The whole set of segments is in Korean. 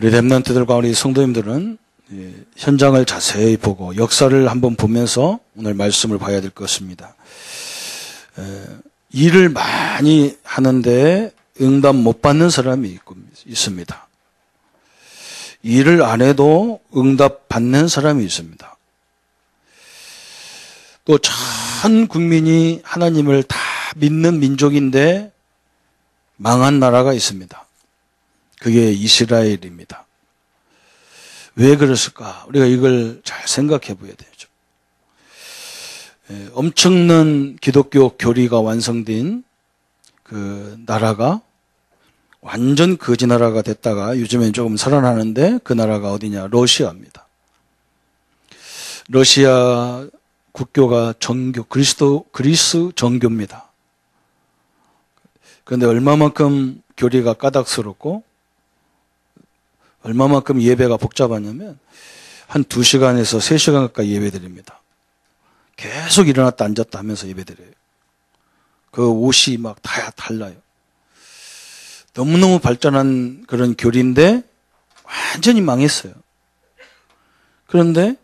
우리 렘넌트들과 우리 성도님들은 현장을 자세히 보고 역사를 한번 보면서 오늘 말씀을 봐야 될 것입니다. 일을 많이 하는데 응답 못 받는 사람이 있습니다. 일을 안 해도 응답 받는 사람이 있습니다. 또 전 국민이 하나님을 다 믿는 민족인데 망한 나라가 있습니다. 그게 이스라엘입니다. 왜 그랬을까? 우리가 이걸 잘 생각해 봐야 되죠. 엄청난 기독교 교리가 완성된 그 나라가 완전 거지 나라가 됐다가 요즘엔 조금 살아나는데 그 나라가 어디냐? 러시아입니다. 러시아 국교가 정교, 그리스 정교입니다. 그런데 얼마만큼 교리가 까닭스럽고 얼마만큼 예배가 복잡하냐면 한 2시간에서 3시간 가까이 예배 드립니다. 계속 일어났다 앉았다 하면서 예배 드려요. 그 옷이 막 다 달라요. 너무너무 발전한 그런 교리인데 완전히 망했어요. 그런데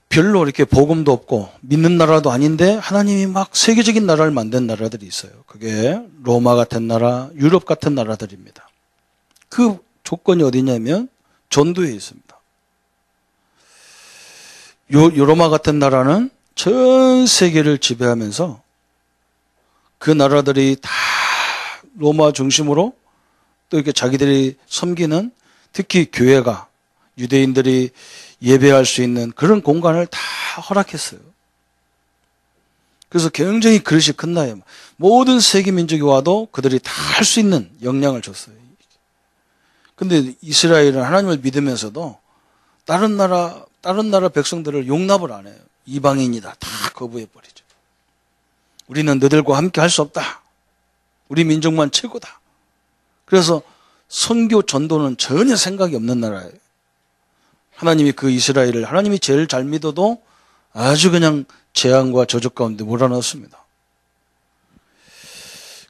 별로 이렇게 복음도 없고 믿는 나라도 아닌데 하나님이 막 세계적인 나라를 만든 나라들이 있어요. 그게 로마 같은 나라, 유럽 같은 나라들입니다. 그 조건이 어디냐면 전도에 있습니다. 로마 같은 나라는 전 세계를 지배하면서 그 나라들이 다 로마 중심으로 또 이렇게 자기들이 섬기는 특히 교회가 유대인들이 예배할 수 있는 그런 공간을 다 허락했어요. 그래서 굉장히 그릇이 큰 나라예요. 모든 세계 민족이 와도 그들이 다 할 수 있는 역량을 줬어요. 근데 이스라엘은 하나님을 믿으면서도 다른 나라 백성들을 용납을 안 해요. 이방인이다. 다 거부해버리죠. 우리는 너들과 함께 할 수 없다. 우리 민족만 최고다. 그래서 선교 전도는 전혀 생각이 없는 나라예요. 하나님이 그 이스라엘을 하나님이 제일 잘 믿어도 아주 그냥 재앙과 저주 가운데 몰아넣었습니다.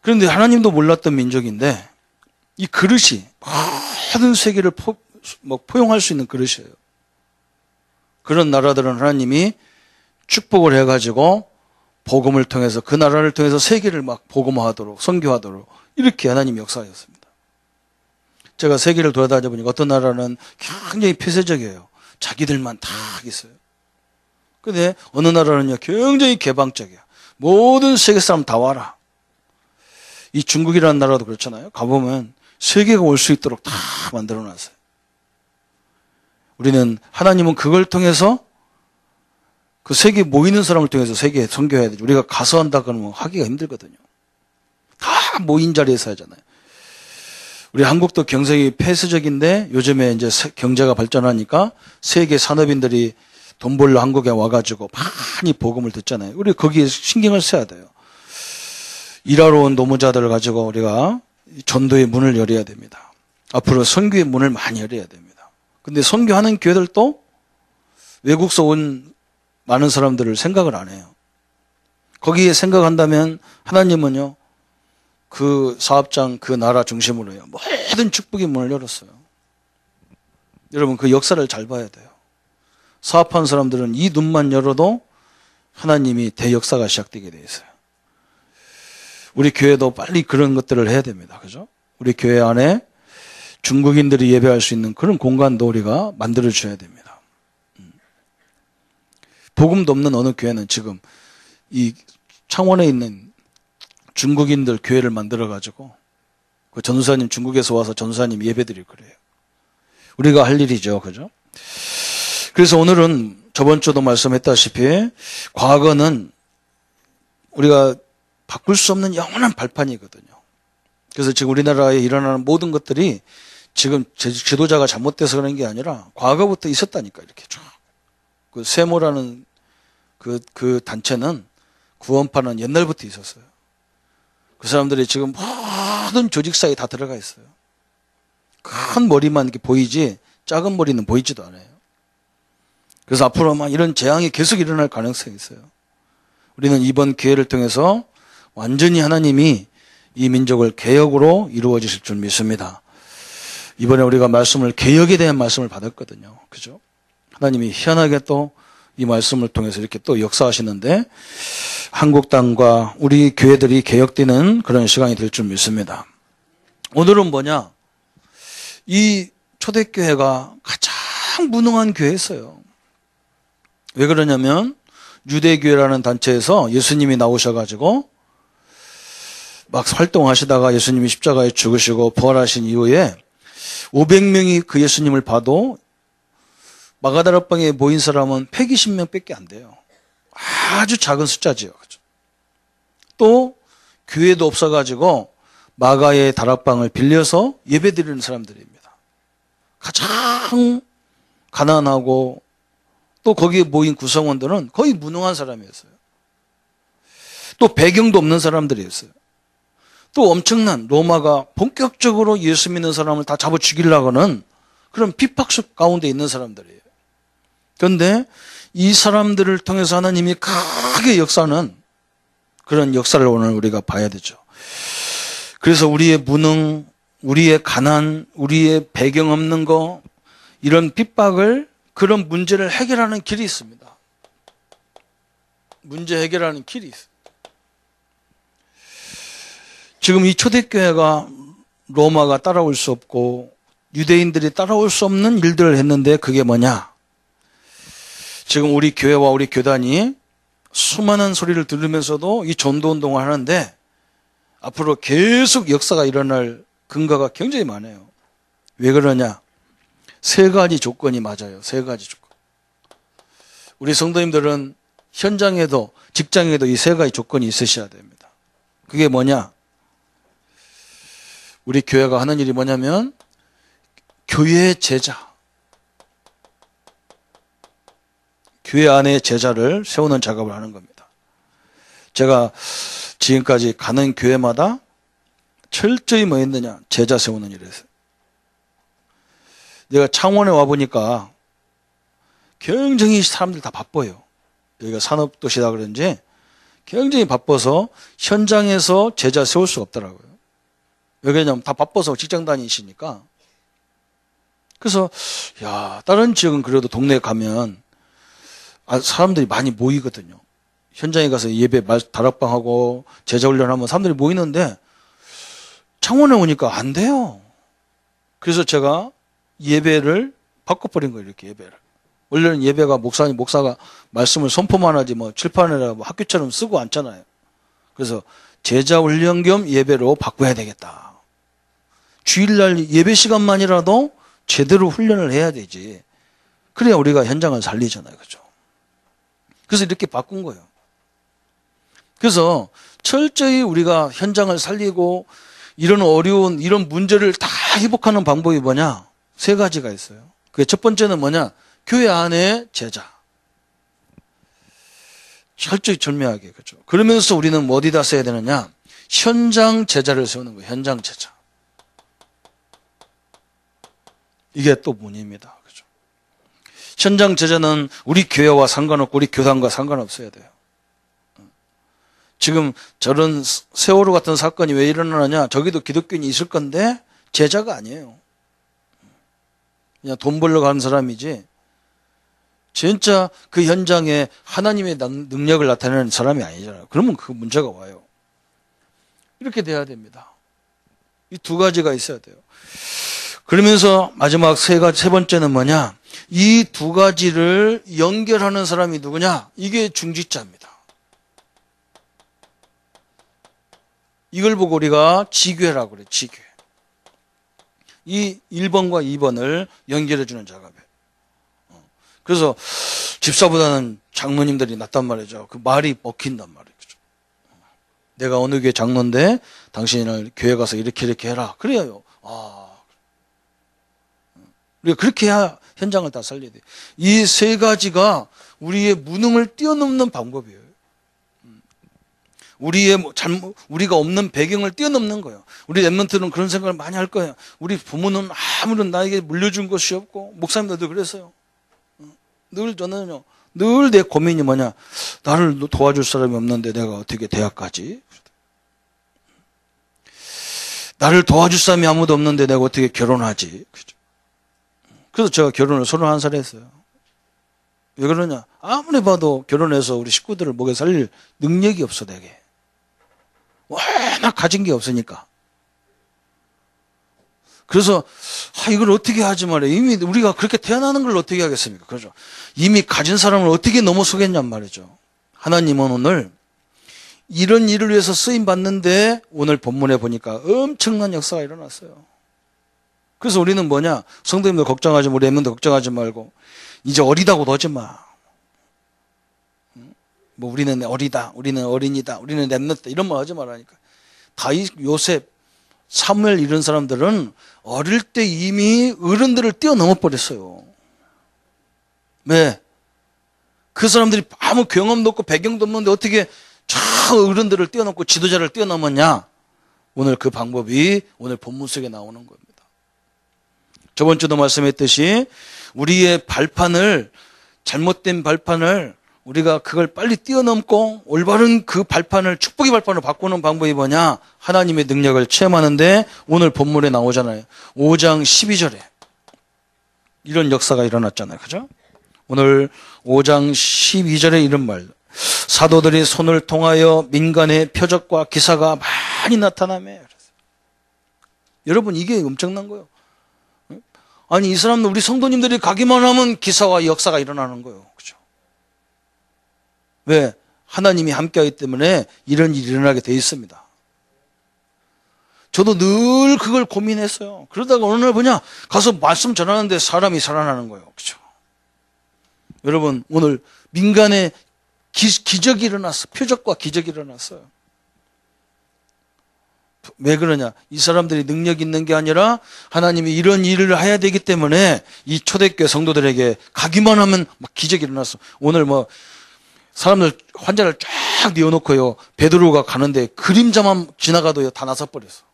그런데 하나님도 몰랐던 민족인데 이 그릇이 모든 세계를 포용할 수 있는 그릇이에요. 그런 나라들은 하나님이 축복을 해가지고 복음을 통해서 그 나라를 통해서 세계를 막 복음화하도록 선교하도록 이렇게 하나님이 역사하셨습니다. 제가 세계를 돌아다녀 보니까 어떤 나라는 굉장히 폐쇄적이에요. 자기들만 다 있어요. 근데 어느 나라는요 굉장히 개방적이야. 모든 세계 사람 다 와라. 이 중국이라는 나라도 그렇잖아요. 가보면 세계가 올 수 있도록 다 만들어놨어요. 우리는 하나님은 그걸 통해서 그 세계 모이는 사람을 통해서 세계에 선교해야 되죠. 우리가 가서 한다 그러면 하기가 힘들거든요. 다 모인 자리에서 하잖아요. 우리 한국도 경쟁이 폐쇄적인데 요즘에 이제 경제가 발전하니까 세계 산업인들이 돈 벌러 한국에 와가지고 많이 복음을 듣잖아요. 우리 거기에 신경을 써야 돼요. 일하러 온 노무자들을 가지고 우리가 전도의 문을 열어야 됩니다. 앞으로 선교의 문을 많이 열어야 됩니다. 근데 선교하는 교회들도 외국서 온 많은 사람들을 생각을 안 해요. 거기에 생각한다면 하나님은요 그 사업장 그 나라 중심으로요 모든 축복의 문을 열었어요. 여러분 그 역사를 잘 봐야 돼요. 사업한 사람들은 이 눈만 열어도 하나님이 대역사가 시작되게 돼 있어요. 우리 교회도 빨리 그런 것들을 해야 됩니다. 그죠? 우리 교회 안에 중국인들이 예배할 수 있는 그런 공간도 우리가 만들어 줘야 됩니다. 복음도 없는 어느 교회는 지금 이 창원에 있는 중국인들 교회를 만들어 가지고 그 전도사님 중국에서 와서 전도사님 예배드리고 그래요. 우리가 할 일이죠. 그죠? 그래서 오늘은 저번 주도 말씀했다시피 과거는 우리가 바꿀 수 없는 영원한 발판이거든요. 그래서 지금 우리나라에 일어나는 모든 것들이 지금 지도자가 잘못돼서 그런 게 아니라 과거부터 있었다니까 이렇게 쭉. 그 세모라는 그 단체는 구원파는 옛날부터 있었어요. 그 사람들이 지금 모든 조직 사이에 다 들어가 있어요. 큰 머리만 이렇게 보이지 작은 머리는 보이지도 않아요. 그래서 앞으로만 이런 재앙이 계속 일어날 가능성이 있어요. 우리는 이번 기회를 통해서 완전히 하나님이 이 민족을 개혁으로 이루어 주실 줄 믿습니다. 이번에 우리가 말씀을 개혁에 대한 말씀을 받았거든요. 그죠? 하나님이 희한하게 또 이 말씀을 통해서 이렇게 또 역사하시는데 한국 땅과 우리 교회들이 개혁되는 그런 시간이 될 줄 믿습니다. 오늘은 뭐냐? 이 초대교회가 가장 무능한 교회였어요. 왜 그러냐면 유대교회라는 단체에서 예수님이 나오셔가지고 막 활동하시다가 예수님이 십자가에 죽으시고 부활하신 이후에 500명이 그 예수님을 봐도 마가다락방에 모인 사람은 120명밖에 안 돼요. 아주 작은 숫자지요. 또 교회도 없어가지고 마가의 다락방을 빌려서 예배드리는 사람들입니다. 가장 가난하고 또 거기에 모인 구성원들은 거의 무능한 사람이었어요. 또 배경도 없는 사람들이었어요. 또 엄청난 로마가 본격적으로 예수 믿는 사람을 다 잡아 죽이려고 하는 그런 핍박속 가운데 있는 사람들이에요. 그런데 이 사람들을 통해서 하나님이 크게 역사하는 그런 역사를 오늘 우리가 봐야 되죠. 그래서 우리의 무능, 우리의 가난, 우리의 배경 없는 거, 이런 핍박을, 그런 문제를 해결하는 길이 있습니다. 문제 해결하는 길이 있어요. 지금 이 초대교회가 로마가 따라올 수 없고 유대인들이 따라올 수 없는 일들을 했는데 그게 뭐냐? 지금 우리 교회와 우리 교단이 수많은 소리를 들으면서도 이 전도운동을 하는데 앞으로 계속 역사가 일어날 근거가 굉장히 많아요. 왜 그러냐? 세 가지 조건이 맞아요. 세 가지 조건. 우리 성도님들은 현장에도 직장에도 이 세 가지 조건이 있으셔야 됩니다. 그게 뭐냐? 우리 교회가 하는 일이 뭐냐면 교회의 제자, 교회 안에 제자를 세우는 작업을 하는 겁니다. 제가 지금까지 가는 교회마다 철저히 뭐 했느냐? 제자 세우는 일을 했어요. 내가 창원에 와보니까 굉장히 사람들 다 바빠요. 여기가 산업도시다 그런지 굉장히 바빠서 현장에서 제자 세울 수가 없더라고요. 왜 그러냐면 다 바빠서 직장 다니시니까. 그래서 야, 다른 지역은 그래도 동네에 가면 사람들이 많이 모이거든요. 현장에 가서 예배 다락방하고 제자 훈련하면 사람들이 모이는데 창원에 오니까 안 돼요. 그래서 제가 예배를 바꿔버린 거예요. 이렇게 예배를. 원래는 예배가 목사가 말씀을 선포만 하지 뭐 칠판이나 뭐 학교처럼 쓰고 앉잖아요. 그래서 제자 훈련 겸 예배로 바꿔야 되겠다. 주일날 예배 시간만이라도 제대로 훈련을 해야 되지. 그래야 우리가 현장을 살리잖아요. 그죠? 그래서 이렇게 바꾼 거예요. 그래서 철저히 우리가 현장을 살리고 이런 어려운 이런 문제를 다 회복하는 방법이 뭐냐? 세 가지가 있어요. 그게 첫 번째는 뭐냐? 교회 안에 제자. 철저히 절묘하게. 그죠? 그러면서 우리는 뭐 어디다 써야 되느냐? 현장 제자를 세우는 거예요. 현장 제자. 이게 또 문입니다. 그죠? 현장 제자는 우리 교회와 상관없고 우리 교단과 상관없어야 돼요. 지금 저런 세월호 같은 사건이 왜 일어나느냐? 저기도 기독교인이 있을 건데 제자가 아니에요. 그냥 돈 벌러 가는 사람이지 진짜 그 현장에 하나님의 능력을 나타내는 사람이 아니잖아요. 그러면 그 문제가 와요. 이렇게 돼야 됩니다. 이 두 가지가 있어야 돼요. 그러면서 마지막 세 번째는 뭐냐? 이 두 가지를 연결하는 사람이 누구냐? 이게 중직자입니다. 이걸 보고 우리가 지교회라고 그래요. 지교회. 이 1번과 2번을 연결해주는 작업이에요. 그래서 집사보다는 장로님들이 낫단 말이죠. 그 말이 먹힌단 말이죠. 내가 어느 교회 장로인데 당신을 교회 가서 이렇게 해라. 그래요. 우리가 그렇게 해야 현장을 다 살려야 돼요. 이 세 가지가 우리의 무능을 뛰어넘는 방법이에요. 우리가 없는 배경을 뛰어넘는 거예요. 우리 랩런트는 그런 생각을 많이 할 거예요. 우리 부모는 아무런 나에게 물려준 것이 없고, 목사님들도 그랬어요. 저는요, 늘 내 고민이 뭐냐. 나를 도와줄 사람이 없는데 내가 어떻게 대학 가지? 나를 도와줄 사람이 아무도 없는데 내가 어떻게 결혼하지? 그죠? 그래서 제가 결혼을 31살에 했어요. 왜 그러냐? 아무리 봐도 결혼해서 우리 식구들을 먹여 살릴 능력이 없어, 내게. 워낙 가진 게 없으니까. 그래서 이걸 어떻게 하지 말이에요. 이미 우리가 그렇게 태어나는 걸 어떻게 하겠습니까? 그죠? 이미 가진 사람을 어떻게 넘어서겠냔 말이죠. 하나님은 오늘 이런 일을 위해서 쓰임 받는데 오늘 본문에 보니까 엄청난 역사가 일어났어요. 그래서 우리는 뭐냐? 성도님들 걱정하지 말고, 우리 엠명도 걱정하지 말고, 이제 어리다고도 하지 마. 뭐 우리는 어리다, 우리는 어린이다, 우리는 렘넌트다 이런 말 하지 말라니까. 다윗, 요셉, 사무엘 이런 사람들은 어릴 때 이미 어른들을 뛰어넘어 버렸어요. 왜? 그 사람들이 아무 경험도 없고 배경도 없는데 어떻게 저 어른들을 뛰어넘고 지도자를 뛰어넘었냐? 오늘 그 방법이 오늘 본문 속에 나오는 겁니다. 저번 주도 말씀했듯이 우리의 발판을, 잘못된 발판을 우리가 그걸 빨리 뛰어넘고 올바른 그 발판을, 축복의 발판으로 바꾸는 방법이 뭐냐? 하나님의 능력을 체험하는데 오늘 본문에 나오잖아요. 5장 12절에 이런 역사가 일어났잖아요. 그죠? 오늘 5장 12절에 이런 말. 사도들이 손을 통하여 민간의 표적과 기사가 많이 나타나며. 여러분, 이게 엄청난 거예요. 아니, 이 사람들, 우리 성도님들이 가기만 하면 기사와 역사가 일어나는 거예요. 그죠? 왜? 하나님이 함께하기 때문에 이런 일이 일어나게 돼 있습니다. 저도 늘 그걸 고민했어요. 그러다가 어느 날 뭐냐? 가서 말씀 전하는데 사람이 살아나는 거예요. 그죠? 여러분, 오늘 민간에 기적이 일어났어. 표적과 기적이 일어났어요. 왜 그러냐? 이 사람들이 능력 있는 게 아니라 하나님이 이런 일을 해야 되기 때문에 이 초대교회 성도들에게 가기만 하면 막 기적이 일어났어. 오늘 뭐 사람들 환자를 쫙 뉘어놓고요. 베드로가 가는데 그림자만 지나가도 다 나서버렸어.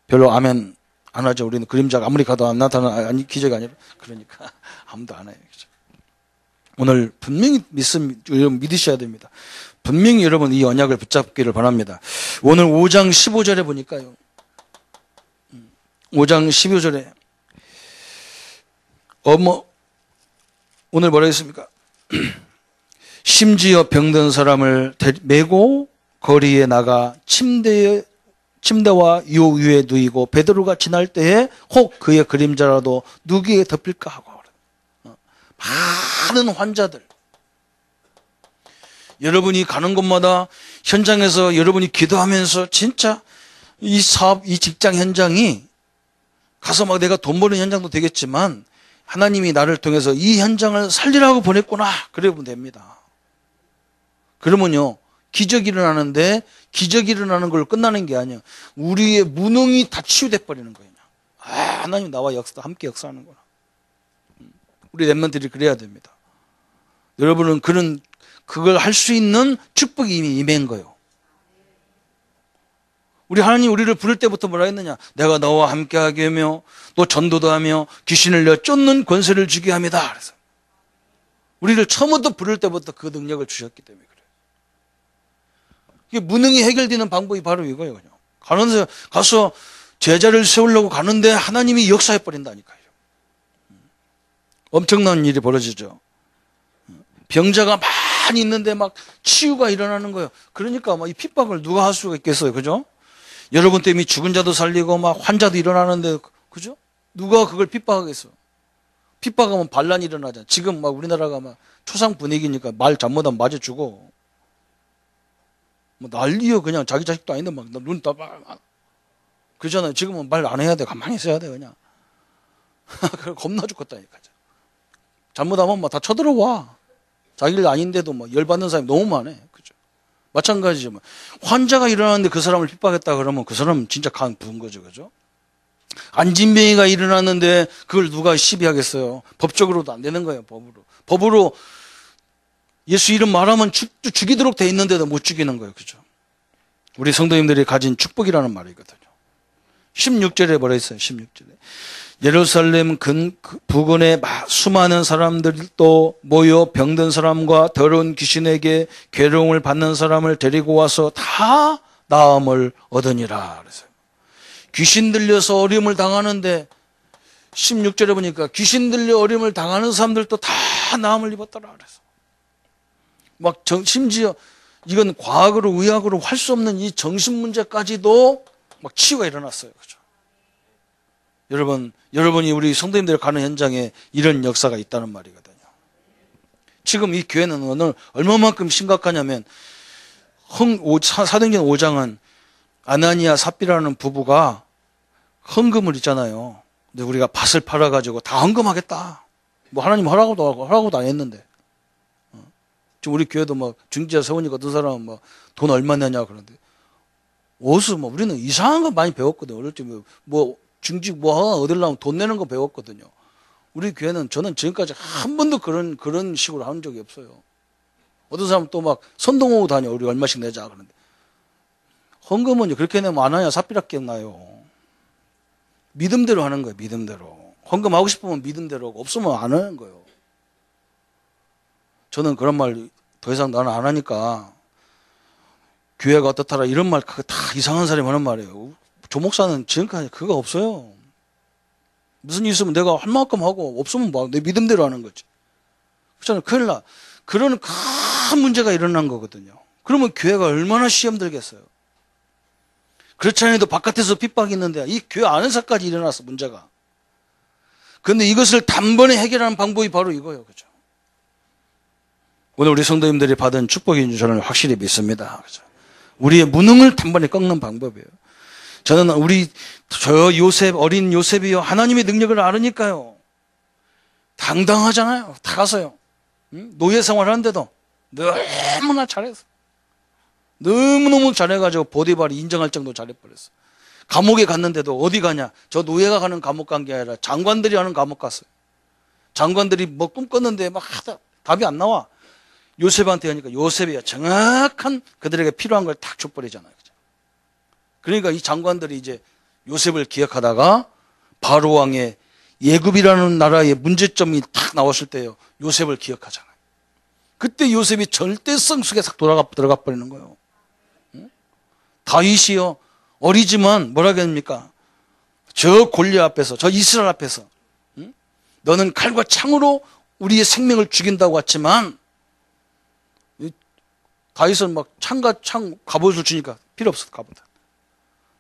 별로 아멘 안 하죠. 우리는 그림자가 아무리 가도 안 나타나는 기적이 아니라. 그러니까 아무도 안 해요. 오늘 분명히 여러분 믿으셔야 됩니다. 분명히 여러분 이 언약을 붙잡기를 바랍니다. 오늘 5장 15절에 보니까요. 5장 15절에 오늘 뭐라 했습니까? 심지어 병든 사람을 메고 거리에 나가 침대와 요 위에 누이고 베드로가 지날 때에 혹 그의 그림자라도 누구에게 덮일까 하고 많은 환자들. 여러분이 가는 곳마다 현장에서 여러분이 기도하면서 진짜 이 사업, 이 직장 현장이 가서 막 내가 돈 버는 현장도 되겠지만 하나님이 나를 통해서 이 현장을 살리라고 보냈구나. 그러면 됩니다. 그러면요, 기적이 일어나는데 기적이 일어나는 걸 끝나는 게 아니에요. 우리의 무능이 다 치유돼 버리는 거예요. 하나님 나와 함께 역사하는구나. 우리 렘넌트들이 그래야 됩니다. 여러분은 그걸 할 수 있는 축복이 이미 임한 거예요. 우리 하나님 우리를 부를 때부터 뭐라 했느냐? 내가 너와 함께하게 하며 또 전도도 하며 귀신을 내어 쫓는 권세를 주게 합니다. 그래서 우리를 처음부터 부를 때부터 그 능력을 주셨기 때문에 그래요. 이게 무능이 해결되는 방법이 바로 이거예요. 그냥 가서 제자를 세우려고 가는데 하나님이 역사해 버린다니까요. 엄청난 일이 벌어지죠. 병자가 많이 있는데 막 치유가 일어나는 거예요. 그러니까 막 이 핍박을 누가 할 수가 있겠어요. 그죠? 여러분 때문에 죽은 자도 살리고 막 환자도 일어나는데, 그죠? 누가 그걸 핍박하겠어? 핍박하면 반란이 일어나잖아. 지금 막 우리나라가 막 초상 분위기니까 말 잘못하면 맞아주고. 뭐 난리요. 그냥 자기 자식도 아닌데 막 눈 떠봐. 그러잖아요. 지금은 말 안 해야 돼. 가만히 있어야 돼. 그냥. 겁나 죽겠다니까. 잘못하면 막 다 쳐들어와. 자기 일 아닌데도 막 열받는 사람이 너무 많네. 그죠? 마찬가지죠. 환자가 일어나는데 그 사람을 핍박했다 그러면 그 사람은 진짜 간 부은 거죠. 그죠? 안진병이가 일어났는데 그걸 누가 시비하겠어요? 법적으로도 안 되는 거예요. 법으로 예수 이름 말하면 죽이도록 돼 있는데도 못 죽이는 거예요. 그죠? 우리 성도님들이 가진 축복이라는 말이거든요. 16절에 뭐라 했어요? 16절에. 예루살렘 부근에 수많은 사람들도 모여 병든 사람과 더러운 귀신에게 괴로움을 받는 사람을 데리고 와서 다 나음을 얻으니라. 그래서 귀신 들려서 어려움을 당하는데 16절에 보니까 귀신 들려 어려움을 당하는 사람들도 다 나음을 입었더라. 그래서 막 심지어 이건 과학으로 의학으로 할 수 없는 이 정신 문제까지도 막 치유가 일어났어요. 그죠? 여러분이 우리 성도님들 가는 현장에 이런 역사가 있다는 말이거든요. 지금 이 교회는 오늘 얼마만큼 심각하냐면 사도행전 5장은 아나니아 삽비라는 부부가 헌금을 있잖아요. 근데 우리가 밭을 팔아가지고 다 헌금하겠다. 뭐 하나님 허락도 안 했는데. 지금 우리 교회도 막 중지자 세우니까 어떤 사람은 막 돈 얼마 내냐 그러는데. 우리는 이상한 거 많이 배웠거든요. 어릴 때 중직 얻으려면 돈 내는 거 배웠거든요. 우리 교회는 저는 지금까지 한 번도 그런 식으로 한 적이 없어요. 어떤 사람은 또 막 선동하고 다녀. 우리 얼마씩 내자 그러는데. 헌금은 그렇게 내면 아나니아 삽비라 기억나요. 믿음대로 하는 거예요. 믿음대로. 헌금하고 싶으면 믿음대로 하고 없으면 안 하는 거예요. 저는 그런 말 더 이상 나는 안 하니까 교회가 어떻더라 이런 말 그거 다 이상한 사람이 하는 말이에요. 조 목사는 지금까지 그거 없어요. 무슨 일 있으면 내가 할 만큼 하고 없으면 내 믿음대로 하는 거지. 그렇잖아요. 큰일 나. 그런 큰 문제가 일어난 거거든요. 그러면 교회가 얼마나 시험 들겠어요. 그렇지 않아도 바깥에서 핍박이 있는데 이 교회 안에서까지 일어났어 문제가. 그런데 이것을 단번에 해결하는 방법이 바로 이거예요. 그죠? 오늘 우리 성도님들이 받은 축복인 줄 저는 확실히 믿습니다. 그죠? 우리의 무능을 단번에 꺾는 방법이에요. 저는 어린 요셉이요. 하나님의 능력을 알으니까요. 당당하잖아요. 다 가서요. 노예 생활 하는데도 너무나 잘했어. 너무너무 잘해가지고 보디발이 인정할 정도로 잘해버렸어. 감옥에 갔는데도 어디 가냐? 저 노예가 가는 감옥 간 게 아니라 장관들이 하는 감옥 갔어요. 장관들이 뭐 꿈꿨는데 막 답이 안 나와. 요셉한테 하니까 요셉이 정확한 그들에게 필요한 걸 딱 줘버리잖아요. 그러니까 이 장관들이 이제 요셉을 기억하다가 바로 왕의 예굽이라는 나라의 문제점이 딱 나왔을 때요. 요셉을 기억하잖아요. 그때 요셉이 절대성 속에 싹 들어가 버리는 거예요. 다윗이요. 어리지만 뭐라고 합니까? 저 골리앗 앞에서, 저 이스라엘 앞에서 너는 칼과 창으로 우리의 생명을 죽인다고 했지만 다윗은 막 갑옷을 주니까 필요 없어. 갑옷.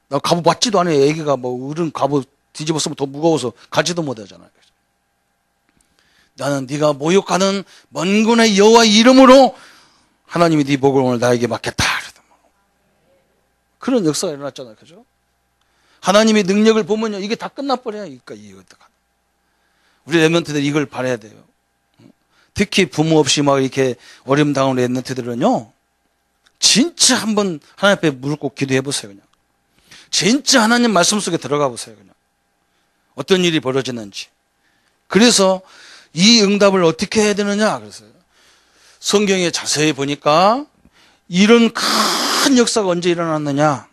나 갑옷 맞지도 않아요. 애기가 어른 갑옷 뒤집어 쓰면 더 무거워서 가지도 못하잖아요. 나는 네가 모욕하는 먼 군의 여호와의 이름으로 하나님이 네 목을 오늘 나에게 맡겼다. 그런 역사가 일어났잖아요. 그죠? 하나님의 능력을 보면요. 이게 다 끝나버려요. 우리 랩런트들이 이걸 바라야 돼요. 특히 부모 없이 막 이렇게 어려움 당하는 랩런트들은요. 진짜 한번 하나님 앞에 무릎 꿇고 기도해 보세요. 그냥. 진짜 하나님 말씀 속에 들어가 보세요. 그냥. 어떤 일이 벌어지는지. 그래서 이 응답을 어떻게 해야 되느냐. 그래서 성경에 자세히 보니까 이런 큰 역사가 언제 일어났느냐.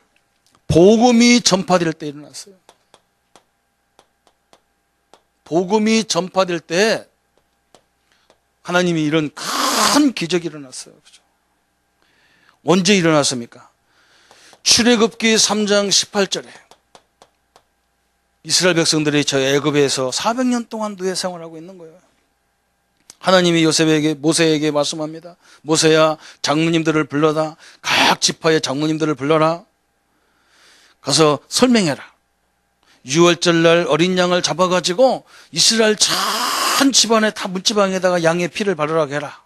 복음이 전파될 때 일어났어요. 복음이 전파될 때 하나님이 이런 큰 기적이 일어났어요. 그죠? 언제 일어났습니까? 출애굽기 3장 18절에 이스라엘 백성들이 저 애굽에서 400년 동안 노예 생활하고 있는 거예요. 하나님이 모세에게 말씀합니다. 모세야, 장로님들을 불러다. 각 지파의 장로님들을 불러라. 가서 설명해라. 6월절 날 어린 양을 잡아가지고 이스라엘 전 집안에 다 문지방에다가 양의 피를 바르라고 해라.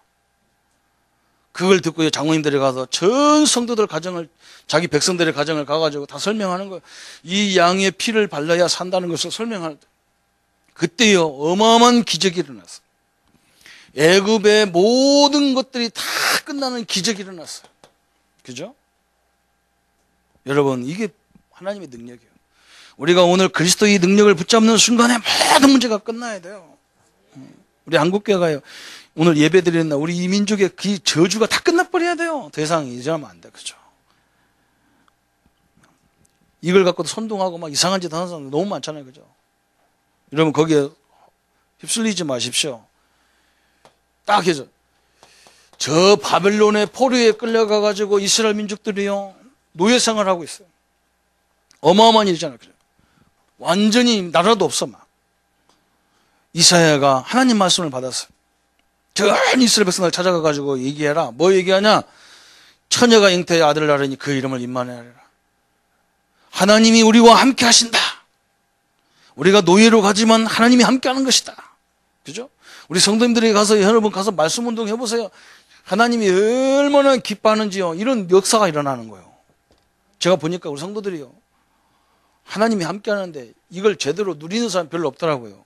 그걸 듣고 장로님들이 가서 전 성도들 가정을, 자기 백성들의 가정을 가가지고 다 설명하는 거예요. 이 양의 피를 발라야 산다는 것을 설명하는 거예요. 그때요, 어마어마한 기적이 일어났어요. 애굽의 모든 것들이 다 끝나는 기적이 일어났어요. 그죠? 여러분, 이게 하나님의 능력이에요. 우리가 오늘 그리스도의 능력을 붙잡는 순간에 모든 문제가 끝나야 돼요. 우리 한국교회가요, 오늘 예배 드리는 날 우리 이 민족의 그 저주가 다 끝나버려야 돼요. 더 이상 이러면 안 돼. 그죠? 이걸 갖고도 선동하고 막 이상한 짓 하는 사람 너무 많잖아요. 그죠? 여러분, 거기에 휩쓸리지 마십시오. 딱 해서 저 바벨론의 포로에 끌려가가지고 이스라엘 민족들이요, 노예 생활하고 있어요. 어마어마한 일이잖아요. 그죠? 완전히 나라도 없어 막. 이사야가 하나님 말씀을 받았어요. 전 이스라엘 백성들 찾아가가지고 얘기해라. 뭐 얘기하냐? 처녀가 잉태의 아들을 낳으니 그 이름을 임마누엘이라. 하나님이 우리와 함께 하신다. 우리가 노예로 가지만 하나님이 함께 하는 것이다. 그죠? 우리 성도님들에게 가서 여러분 가서 말씀 운동 해보세요. 하나님이 얼마나 기뻐하는지요. 이런 역사가 일어나는 거예요. 제가 보니까 우리 성도들이요. 하나님이 함께 하는데 이걸 제대로 누리는 사람 별로 없더라고요.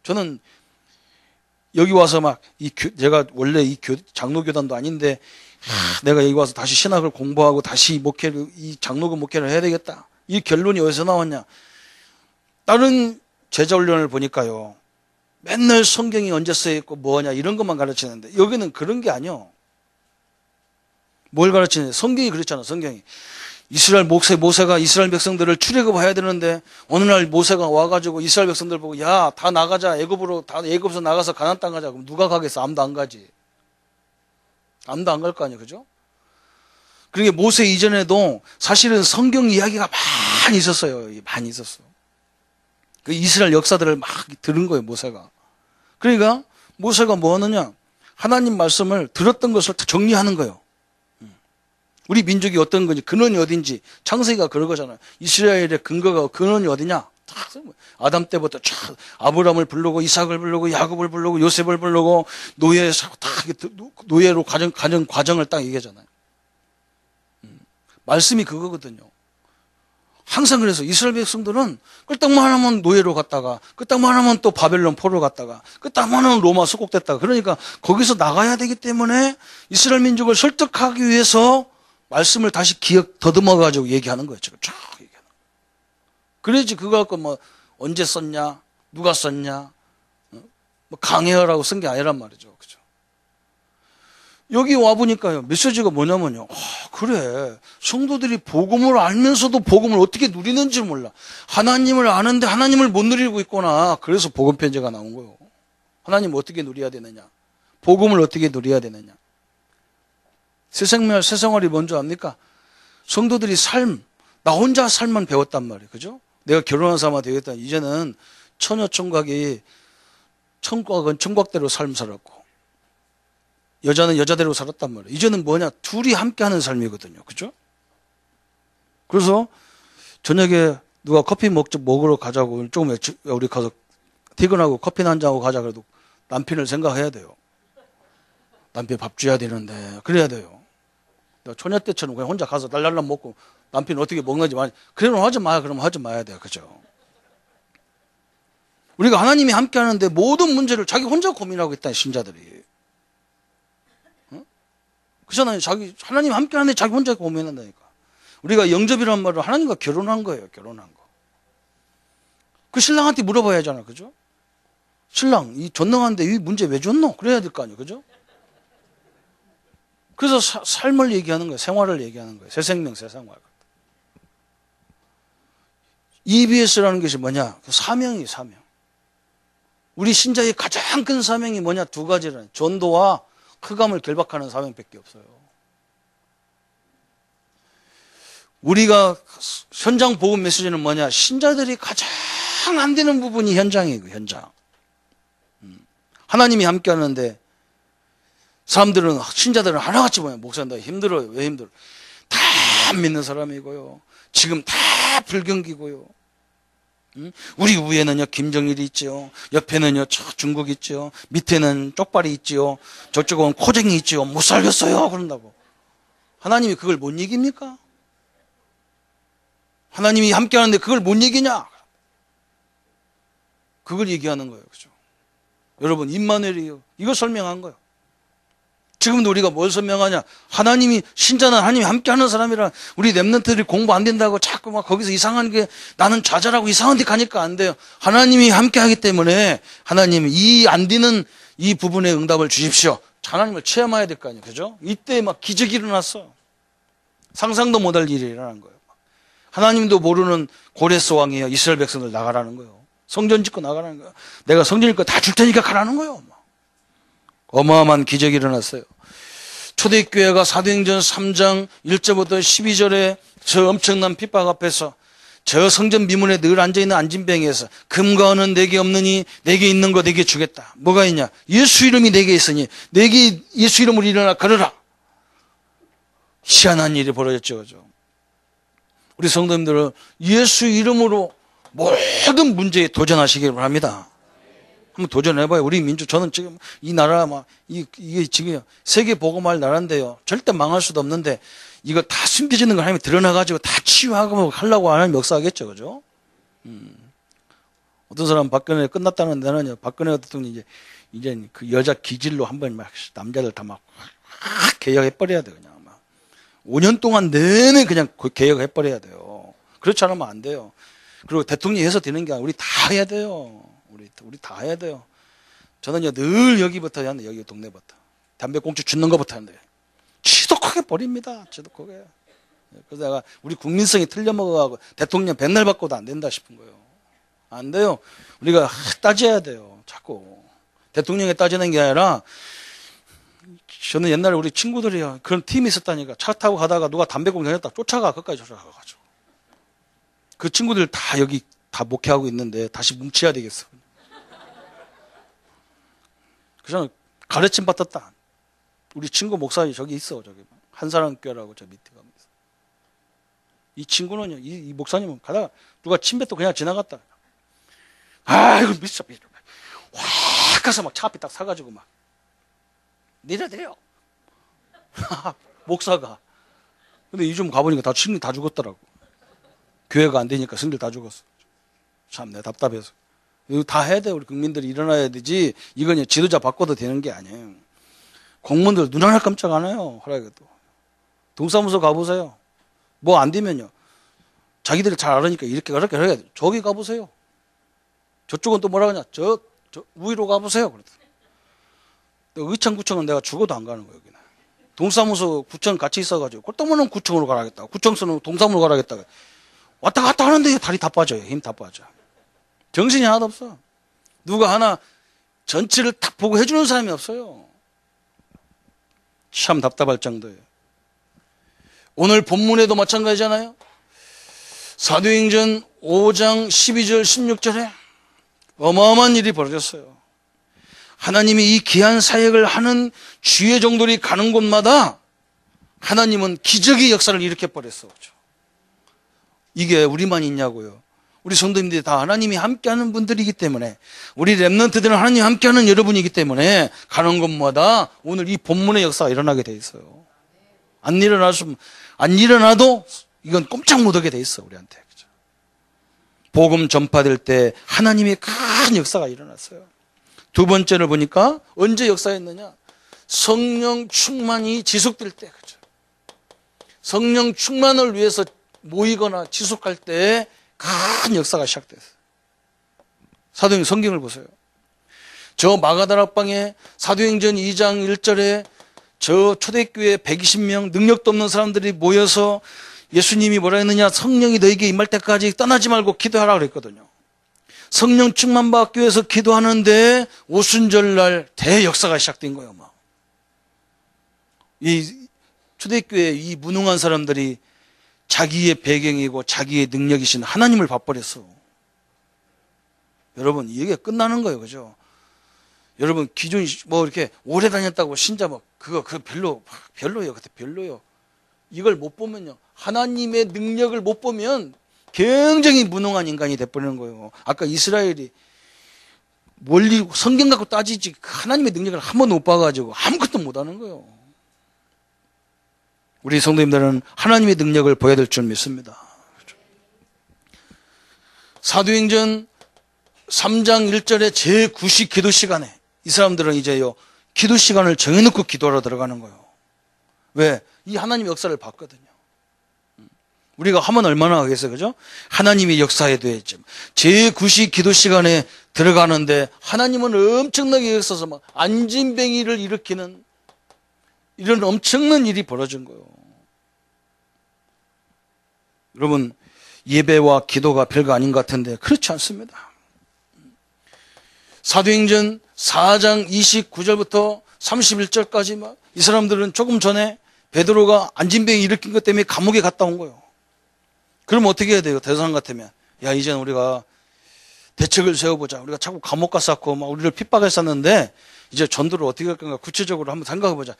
저는 여기 와서 막 제가 원래 이 장로교단도 아닌데 내가 여기 와서 다시 신학을 공부하고 다시 이 장로교 목회를 해야 되겠다. 이 결론이 어디서 나왔냐? 다른 제자 훈련을 보니까요. 맨날 성경이 언제 쓰여있고 뭐냐 이런 것만 가르치는데 여기는 그런 게 아니요. 뭘 가르치냐? 성경이 그렇잖아. 성경이. 이스라엘 모세가 이스라엘 백성들을 출애굽해야 되는데 어느 날 모세가 와가지고 이스라엘 백성들 보고 야, 다 나가자. 애굽에서 나가서 가나안 땅 가자. 그럼 누가 가겠어? 아무도 안 가지. 아무도 안 갈 거 아니에요. 그죠? 그러니까 모세 이전에도 사실은 성경 이야기가 많이 있었어요. 많이 있었어. 그 이스라엘 역사들을 막 들은 거예요. 모세가. 그러니까 모세가 뭐 하느냐? 하나님 말씀을 들었던 것을 정리하는 거예요. 우리 민족이 어떤 건지 근원이 어딘지 창세기가 그런 거잖아요. 이스라엘의 근원이 어디냐? 아담 때부터 아브라함을 부르고 이삭을 부르고 야곱을 부르고 요셉을 부르고 노예로 가정 과정을 딱 얘기하잖아요. 말씀이 그거거든요. 항상 그래서 이스라엘 백성들은 끄떡만 하면 노예로 갔다가 끄떡만 하면 또 바벨론 포로 갔다가 끄떡만 하면 로마 속국됐다가 그러니까 거기서 나가야 되기 때문에 이스라엘 민족을 설득하기 위해서 말씀을 다시 더듬어가지고 얘기하는 거예요. 지금 쫙 얘기하는 거예요. 그래야지 그거 갖고 뭐 언제 썼냐, 누가 썼냐, 뭐 강해하라고 쓴 게 아니란 말이죠. 그죠? 여기 와보니까요, 메시지가 뭐냐면요. 그래. 성도들이 복음을 알면서도 복음을 어떻게 누리는지 몰라. 하나님을 아는데 하나님을 못 누리고 있구나. 그래서 복음 편지가 나온 거예요. 하나님 어떻게 누려야 되느냐. 복음을 어떻게 누려야 되느냐. 새 생활이 뭔지 압니까? 성도들이 나 혼자 삶만 배웠단 말이에요. 그죠? 내가 결혼한 사람아 되겠다. 이제는 처녀 총각은 총각대로 삶 살았고, 여자는 여자대로 살았단 말이에요. 이제는 뭐냐? 둘이 함께 하는 삶이거든요. 그죠? 그래서 저녁에 누가 커피 먹으러 가자고, 조금 우리 가서 퇴근하고 커피 한잔하고 가자 그래도 남편을 생각해야 돼요. 남편 밥 줘야 되는데, 그래야 돼요. 초녀 때처럼 그냥 혼자 가서 날랄람 먹고 남편이 어떻게 먹는지 그러면 하지 마야. 그러면 하지 마야 돼요. 그죠? 우리가 하나님이 함께 하는데 모든 문제를 자기 혼자 고민하고 있다는 신자들이. 그렇잖아요. 하나님 함께 하는데 자기 혼자 고민한다니까. 우리가 영접이라는 말은 하나님과 결혼한 거예요. 결혼한 거. 그 신랑한테 물어봐야 하잖아. 그죠? 신랑, 이 전능한데 이 문제 왜 줬노? 그래야 될 거 아니에요. 그죠? 그래서 삶을 얘기하는 거예요. 생활을 얘기하는 거예요. 새 생명, 새 생활. EBS라는 것이 뭐냐? 사명이에요, 사명. 우리 신자의 가장 큰 사명이 뭐냐? 두 가지라는. 전도와 흑암을 결박하는 사명밖에 없어요. 우리가 현장 복음 메시지는 뭐냐? 신자들이 가장 안 되는 부분이 현장이에요, 현장. 하나님이 함께 하는데 신자들은 하나같이 뭐냐? 목사님, 나 힘들어요. 왜 힘들어요? 다 믿는 사람이고요. 지금 다 불경기고요. 우리 위에는요, 김정일이 있죠. 옆에는요, 중국 있죠. 밑에는 쪽발이 있죠. 저쪽은 코쟁이 있죠. 못 살겠어요. 그런다고. 하나님이 그걸 못 이깁니까? 하나님이 함께 하는데 그걸 못 이기냐? 그걸 얘기하는 거예요. 그죠? 여러분, 임마누엘이요. 이거 설명한 거예요. 지금도 우리가 뭘 설명하냐? 신자는 하나님이 함께 하는 사람이라 우리 렘넌트들이 공부 안 된다고 자꾸 막 거기서 이상한 게 나는 좌절하고 이상한 데 가니까 안 돼요. 하나님이 함께 하기 때문에 하나님이 이 안 되는 이 부분에 응답을 주십시오. 하나님을 체험해야 될 거 아니에요. 그죠? 이때 막 기적이 일어났어. 상상도 못할 일이 일어난 거예요. 하나님도 모르는 고레스 왕이에요. 이스라엘 백성들 나가라는 거예요. 성전 짓고 나가라는 거예요. 내가 성전 짓고 다 줄 테니까 가라는 거예요. 어마어마한 기적이 일어났어요. 초대교회가 사도행전 3장 1절부터 12절에 저 엄청난 핍박 앞에서 저 성전 미문에 늘 앉아있는 안진뱅이에서 금과 은은 내게 없느니 내게 있는 거 내게 주겠다. 뭐가 있냐? 예수 이름이 내게 있으니 내게 예수 이름으로 일어나 걸어라. 희한한 일이 벌어졌죠. 그죠? 우리 성도님들은 예수 이름으로 모든 문제에 도전하시길 바랍니다. 한번 도전해봐요. 우리 민주, 저는 지금 이 나라, 이게 지금 세계 복음할 나라인데요. 절대 망할 수도 없는데, 이거 다 숨겨지는 걸 하나님이 드러나가지고 다 치유하고 하려고 하는 역사하겠죠. 그죠? 어떤 사람은 박근혜 끝났다는 데는 박근혜 대통령이 이제 그 여자 기질로 한번 막 남자들 다 막 개혁해버려야 돼. 그냥 막. 5년 동안 내내 그냥 개혁해버려야 돼요. 그렇지 않으면 안 돼요. 그리고 대통령이 해서 되는 게 아니라 우리 다 해야 돼요. 우리 다 해야 돼요. 저는요, 늘 여기부터 하는데, 여기 동네부터. 담배 꽁초 줍는 것부터 하는데, 지독하게 버립니다. 지독하게. 그래서 내가 우리 국민성이 틀려먹어가고 대통령 백날 바꿔도 안 된다 싶은 거예요. 안 돼요. 우리가 따져야 돼요. 자꾸. 대통령에 따지는 게 아니라, 저는 옛날에 우리 친구들이요, 그런 팀이 있었다니까. 차 타고 가다가 누가 담배 꽁초 냈다 쫓아가, 거기까지 쫓아가가지고. 그 친구들 다 여기 다 목회하고 있는데 다시 뭉쳐야 되겠어. 그냥 가르침 받았다. 우리 친구 목사님 저기 있어. 저기 한사람교라고 저 밑에 가면 있어. 이 친구는요, 이 목사님은 가다가 누가 침 뱉고 그냥 지나갔다. 아, 이거 미쳐. 확 가서 막 차 앞에 딱 사가지고 막 내려. 목사가. 근데 요즘 가보니까 다 친구 다 죽었더라고. 교회가 안 되니까 승들 다 죽었어. 참, 내가 답답해서. 이거 다 해야 돼. 우리 국민들이 일어나야 되지. 이건 지도자 바꿔도 되는 게 아니에요. 공무원들 눈 하나 깜짝 안 해요. 허락해도. 동사무소 가보세요. 뭐 안 되면요. 자기들이 잘 알으니까 이렇게 저렇게 해야 돼. 저기 가보세요. 저쪽은 또 뭐라 그러냐. 저 위로 가보세요. 그러더니. 의창구청은 내가 죽어도 안 가는 거예요. 여기는. 동사무소 구청 같이 있어가지고 꼴떡만한 구청으로 가라겠다. 구청서는 동사무로 가라겠다. 왔다 갔다 하는데 다리 다 빠져요. 힘 다 빠져. 정신이 하나도 없어. 누가 하나 전체를 딱 보고 해주는 사람이 없어요. 참 답답할 정도예요. 오늘 본문에도 마찬가지잖아요. 사도행전 5장 12절 16절에 어마어마한 일이 벌어졌어요. 하나님이 이 귀한 사역을 하는 주의 종들이 가는 곳마다 하나님은 기적의 역사를 일으켜버렸어. 이게 우리만 있냐고요. 우리 성도님들이 다 하나님이 함께하는 분들이기 때문에, 우리 렘넌트들은 하나님이 함께하는 여러분이기 때문에 가는 곳마다 오늘 이 본문의 역사가 일어나게 돼 있어요. 안 일어나도 이건 꼼짝 못하게 돼 있어, 우리한테. 그죠? 복음 전파될 때 하나님의 큰 역사가 일어났어요. 두 번째를 보니까 언제 역사했느냐? 성령 충만이 지속될 때. 그죠? 성령 충만을 위해서 모이거나 지속할 때 큰 역사가 시작됐어요. 사도행 성경을 보세요. 저 마가다락방에 사도행전 2장 1절에 저 초대교회 120명 능력도 없는 사람들이 모여서 예수님이 뭐라 했느냐? 성령이 너에게 임할 때까지 떠나지 말고 기도하라 그랬거든요. 성령 충만 받기 위해서 기도하는데 오순절날 대역사가 시작된 거예요. 막. 이 초대교회 이 무능한 사람들이 자기의 배경이고 자기의 능력이신 하나님을 봐버렸어. 여러분, 이게 끝나는 거예요. 그죠? 여러분, 기존 뭐 이렇게 오래 다녔다고 신자 뭐 그거 별로예요. 그때 별로요. 이걸 못 보면요. 하나님의 능력을 못 보면 굉장히 무능한 인간이 돼버리는 거예요. 아까 이스라엘이 멀리 성경 갖고 따지지 하나님의 능력을 한 번도 못 봐가지고 아무것도 못 하는 거예요. 우리 성도님들은 하나님의 능력을 보여야 될 줄 믿습니다. 사도행전 3장 1절에 제9시 기도 시간에 이 사람들은 이제요 기도 시간을 정해놓고 기도하러 들어가는 거예요. 왜? 이 하나님의 역사를 봤거든요. 우리가 하면 얼마나 하겠어요, 그죠? 하나님이 역사에 대해서 제9시 기도 시간에 들어가는데 하나님은 엄청나게 역사서 막 안진뱅이를 일으키는 이런 엄청난 일이 벌어진 거예요. 여러분, 예배와 기도가 별거 아닌 것 같은데 그렇지 않습니다. 사도행전 4장 29절부터 31절까지 막 이 사람들은 조금 전에 베드로가 안진병이 일으킨 것 때문에 감옥에 갔다 온 거예요. 그러면 어떻게 해야 돼요? 대상 같으면. 야, 이제는 우리가 대책을 세워보자. 우리가 자꾸 감옥 갔었고 막 우리를 핍박했었는데 이제 전도를 어떻게 할 건가 구체적으로 한번 생각해보자.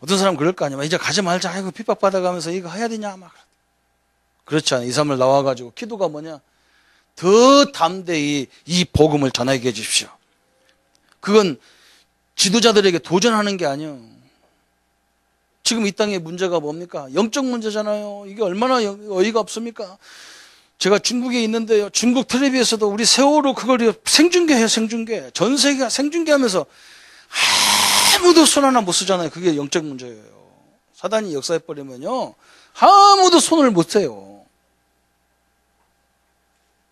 어떤 사람은 그럴 거 아니야. 이제 가지 말자. 아이고 핍박받아가면서 이거 해야 되냐. 막. 그렇지 않아요. 이 사람을 나와가지고 기도가 뭐냐. 더 담대히 이 복음을 전하게 해주십시오. 그건 지도자들에게 도전하는 게 아니에요. 지금 이 땅의 문제가 뭡니까? 영적 문제잖아요. 이게 얼마나 어이가 없습니까? 제가 중국에 있는데요. 중국 텔레비에서도 우리 세월호 그걸 생중계해요. 생중계. 전 세계가 생중계하면서 아무도 손 하나 못 쓰잖아요. 그게 영적 문제예요. 사단이 역사해버리면요. 아무도 손을 못 대요.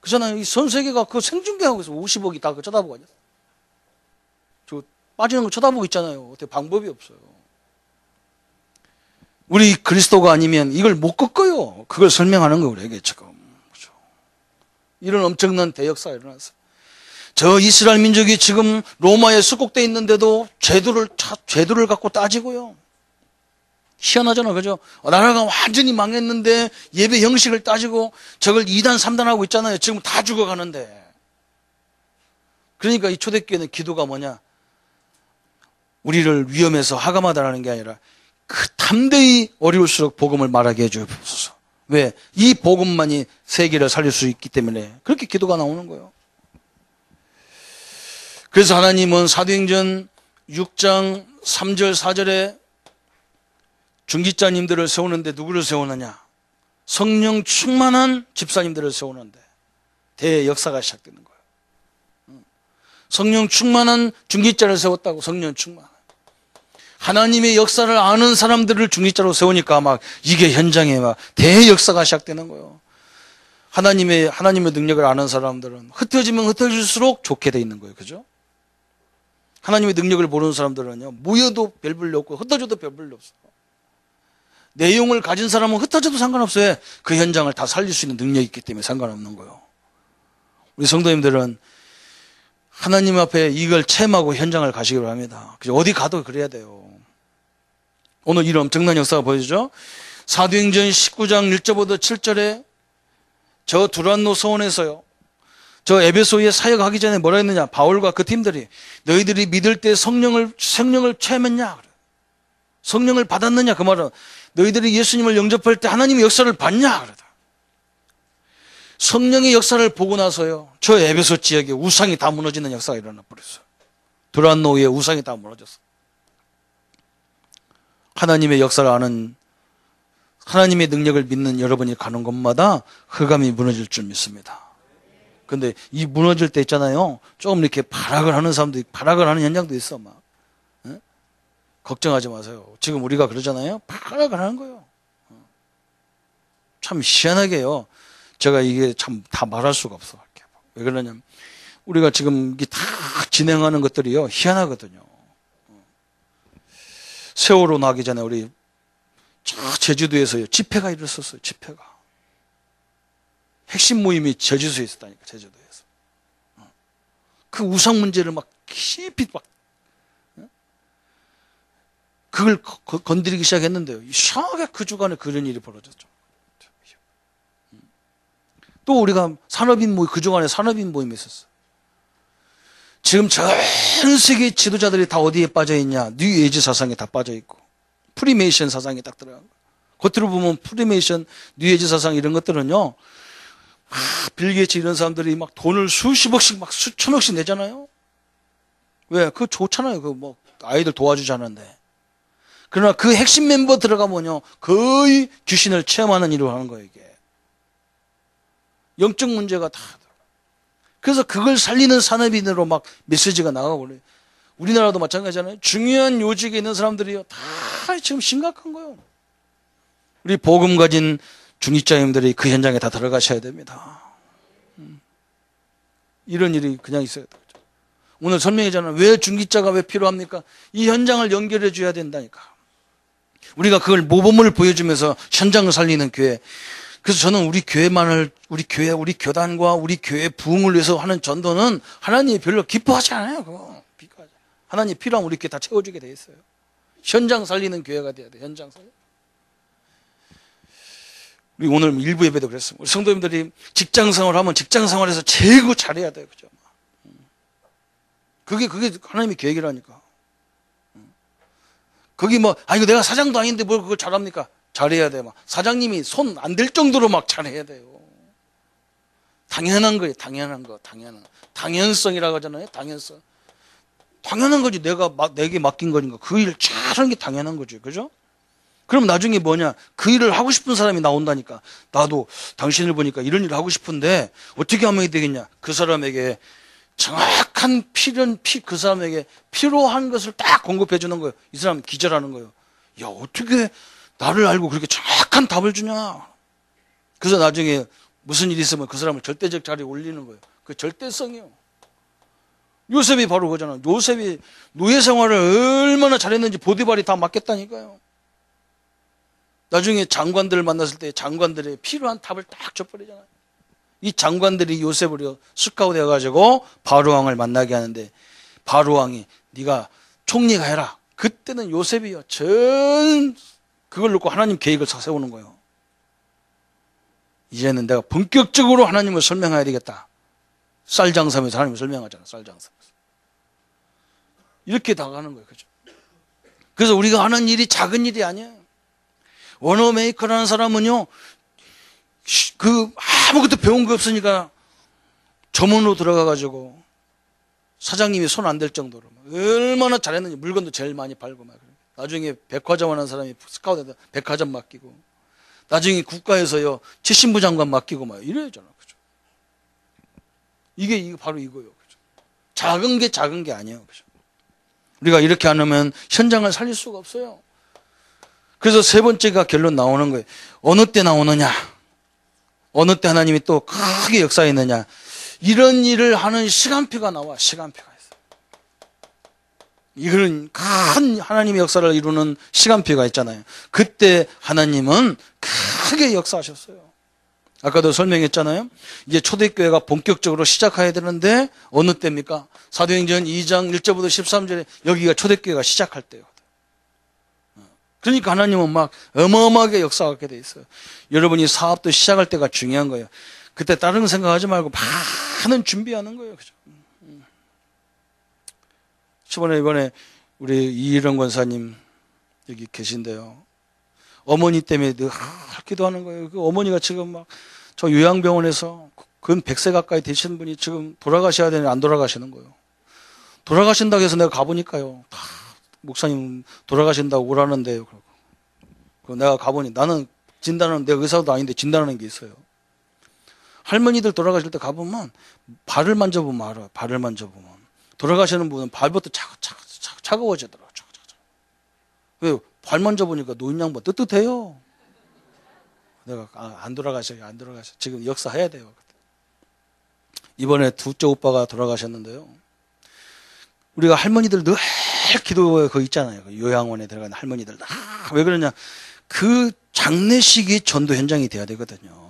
그잖아요. 이 전 세계가 그거 생중계하고 있어. 50억이 다 그거 쳐다보고 있어요. 저 빠지는 거 쳐다보고 있잖아요. 어떻게 방법이 없어요. 우리 그리스도가 아니면 이걸 못 꺾어요. 그걸 설명하는 거예요. 우리에게 지금. 그렇죠. 이런 엄청난 대역사가 일어났어요. 저 이스라엘 민족이 지금 로마에 수국되어 있는데도 제도를 갖고 따지고요. 희한하잖아. 그죠? 나라가 완전히 망했는데 예배 형식을 따지고 저걸 2단, 3단 하고 있잖아요. 지금 다 죽어가는데. 그러니까 이 초대교회는 기도가 뭐냐? 우리를 위험해서 하감하다라는 게 아니라 그 담대히 어려울수록 복음을 말하게 해주옵소서. 왜? 이 복음만이 세계를 살릴 수 있기 때문에 그렇게 기도가 나오는 거예요. 그래서 하나님은 사도행전 6장 3절 4절에 중직자님들을 세우는데 누구를 세우느냐? 성령 충만한 집사님들을 세우는데 대역사가 시작되는 거예요. 성령 충만한 중직자를 세웠다고. 성령 충만. 하나님의 역사를 아는 사람들을 중직자로 세우니까 막 이게 현장에 막 대역사가 시작되는 거예요. 하나님의 능력을 아는 사람들은 흩어지면 흩어질수록 좋게 돼 있는 거예요. 그죠? 하나님의 능력을 모르는 사람들은요, 모여도 별볼일 없고 흩어져도 별볼일 없어. 내용을 가진 사람은 흩어져도 상관없어요. 그 현장을 다 살릴 수 있는 능력이 있기 때문에 상관없는 거예요. 우리 성도님들은 하나님 앞에 이걸 체험하고 현장을 가시기 바랍니다. 어디 가도 그래야 돼요. 오늘 이런 엄청난 역사가 보여주죠. 사도행전 19장 1절부터 7절에 저 두란노 서원에서요, 저 에베소에 사역하기 전에 뭐라 했느냐? 바울과 그 팀들이 너희들이 믿을 때 성령을 체험했냐? 성령을 받았느냐? 그 말은 너희들이 예수님을 영접할 때 하나님의 역사를 봤냐? 그러다. 성령의 역사를 보고 나서요, 저 에베소 지역에 우상이 다 무너지는 역사가 일어나 버렸어요. 두란노에 우상이 다 무너졌어요. 하나님의 역사를 아는, 하나님의 능력을 믿는 여러분이 가는 곳마다 흑암이 무너질 줄 믿습니다. 근데 이 무너질 때 있잖아요, 조금 이렇게 발악을 하는 사람도 있고, 발악을 하는 현장도 있어, 막. 네? 걱정하지 마세요. 지금 우리가 그러잖아요. 발악을 하는 거예요. 참 희한하게요. 제가 이게 참 다 말할 수가 없어. 왜 그러냐면, 우리가 지금 이게 다 진행하는 것들이요, 희한하거든요. 세월호 나기 전에 우리 제주도에서요, 집회가 일었었어요. 집회가. 핵심 모임이 제주도에 있었다니까. 제주도에서. 그 우상 문제를 막 깊이 막 그걸 건드리기 시작했는데요, 이상하게 그 주간에 그런 일이 벌어졌죠. 또 우리가 산업인 모임, 그 주간에 산업인 모임이 있었어요. 지금 전 세계 지도자들이 다 어디에 빠져있냐? 뉴 에이지 사상에 다 빠져있고, 프리메이션 사상에 딱 들어간 거예요. 겉으로 보면 프리메이션, 뉴 에이지 사상 이런 것들은요, 빌 게이츠 이런 사람들이 막 돈을 수십억씩 막 수천억씩 내잖아요? 왜? 그거 좋잖아요. 그 뭐, 아이들 도와주자는데. 그러나 그 핵심 멤버 들어가면요, 거의 귀신을 체험하는 일을 하는 거예요, 이게. 영적 문제가 다. 그래서 그걸 살리는 산업인으로 막 메시지가 나가고 그래요. 우리나라도 마찬가지잖아요. 중요한 요직에 있는 사람들이요, 다 지금 심각한 거예요. 우리 복음 가진 중직자님들이 그 현장에 다 들어가셔야 됩니다. 이런 일이 그냥 있어야 되죠. 오늘 설명이잖아요. 왜 중직자가 왜 필요합니까? 이 현장을 연결해 줘야 된다니까. 우리가 그걸 모범을 보여주면서 현장을 살리는 교회. 그래서 저는 우리 교단과 우리 교회 부흥을 위해서 하는 전도는 하나님이 별로 기뻐하지 않아요. 그거. 하나님 필요하면 우리 교회 다 채워주게 돼 있어요. 현장 살리는 교회가 돼야 돼. 현장 살리. 우리 오늘 일부 예배도 그랬습니다. 우리 성도님들이 직장 생활하면 직장 생활에서 제일 잘해야 돼요. 그죠? 그게 하나님의 계획이라니까. 거기 뭐, 이거 내가 사장도 아닌데 뭘 그걸 잘합니까? 잘해야 돼. 막 사장님이 손 안 댈 정도로 막 잘해야 돼요. 당연한 거예요. 당연한 거. 당연성이라고 하잖아요. 당연성. 당연한 거지. 내게 맡긴 거니까. 그 일 잘하는 게 당연한 거죠. 그죠? 그럼 나중에 뭐냐? 그 일을 하고 싶은 사람이 나온다니까. 나도 당신을 보니까 이런 일을 하고 싶은데 어떻게 하면 되겠냐? 그 사람에게 정확한 그 사람에게 필요한 것을 딱 공급해 주는 거예요. 이 사람 기절하는 거예요. 야, 어떻게 나를 알고 그렇게 정확한 답을 주냐? 그래서 나중에 무슨 일이 있으면 그 사람을 절대적 자리에 올리는 거예요. 그 절대성이요. 요셉이 바로 그거잖아. 요셉이 노예 생활을 얼마나 잘했는지 보디발이 다 맡겼다니까요. 나중에 장관들을 만났을 때 장관들의 필요한 답을 딱 줘버리잖아요. 이 장관들이 요셉을 스카우트 해가지고 바로왕을 만나게 하는데 바로왕이 네가 총리가 해라. 그때는 요셉이요. 그걸 놓고 하나님 계획을 세우는 거예요. 이제는 내가 본격적으로 하나님을 설명해야 되겠다. 쌀장사면서 하나님을 설명하잖아. 쌀장사면서. 이렇게 나가는 거예요. 그죠? 그래서 우리가 하는 일이 작은 일이 아니에요. 원어 메이커라는 사람은요, 아무것도 배운 거 없으니까 점원으로 들어가가지고 사장님이 손 안 댈 정도로 얼마나 잘했는지 물건도 제일 많이 팔고 막. 나중에 백화점 하는 사람이 스카우트에다 백화점 맡기고 나중에 국가에서요 70부 장관 맡기고 막 이래야잖아. 그죠? 이게 바로 이거예요. 그죠? 작은 게 아니에요. 그죠? 우리가 이렇게 안 하면 현장을 살릴 수가 없어요. 그래서 세 번째가 결론 나오는 거예요. 어느 때 나오느냐? 어느 때 하나님이 또 크게 역사했느냐? 이런 일을 하는 시간표가 나와. 시간표가 있어요. 이런 큰 하나님의 역사를 이루는 시간표가 있잖아요. 그때 하나님은 크게 역사하셨어요. 아까도 설명했잖아요. 이제 초대교회가 본격적으로 시작해야 되는데 어느 때입니까? 사도행전 2장 1절부터 13절에 여기가 초대교회가 시작할 때요. 그러니까 하나님은 막 어마어마하게 역사하게 돼 있어요. 여러분이 사업도 시작할 때가 중요한 거예요. 그때 다른 거 생각하지 말고 많은 준비하는 거예요. 그죠? 이번에 우리 이일원 권사님 여기 계신데요. 어머니 때문에 늘 기도하는 거예요. 그 어머니가 지금 막 저 요양병원에서 근 100세 가까이 되시는 분이 지금 돌아가셔야 되는데 안 돌아가시는 거예요. 돌아가신다고 해서 내가 가보니까요. 다 목사님 돌아가신다고 오라는데요. 그리고 내가 가보니 나는 진단하는 내가 의사도 아닌데 진단하는 게 있어요. 할머니들 돌아가실 때 가보면 발을 만져보면 알아요. 발을 만져보면. 돌아가시는 분은 발부터 차가워지더라고요. 왜? 발 만져보니까 노인 양반 뜨뜻해요. 내가 안 돌아가셔요. 지금 역사해야 돼요. 이번에 둘째 오빠가 돌아가셨는데요. 우리가 할머니들 늘 기도에 거 있잖아요. 요양원에 들어가는 할머니들. 왜 그러냐. 그 장례식이 전도 현장이 돼야 되거든요.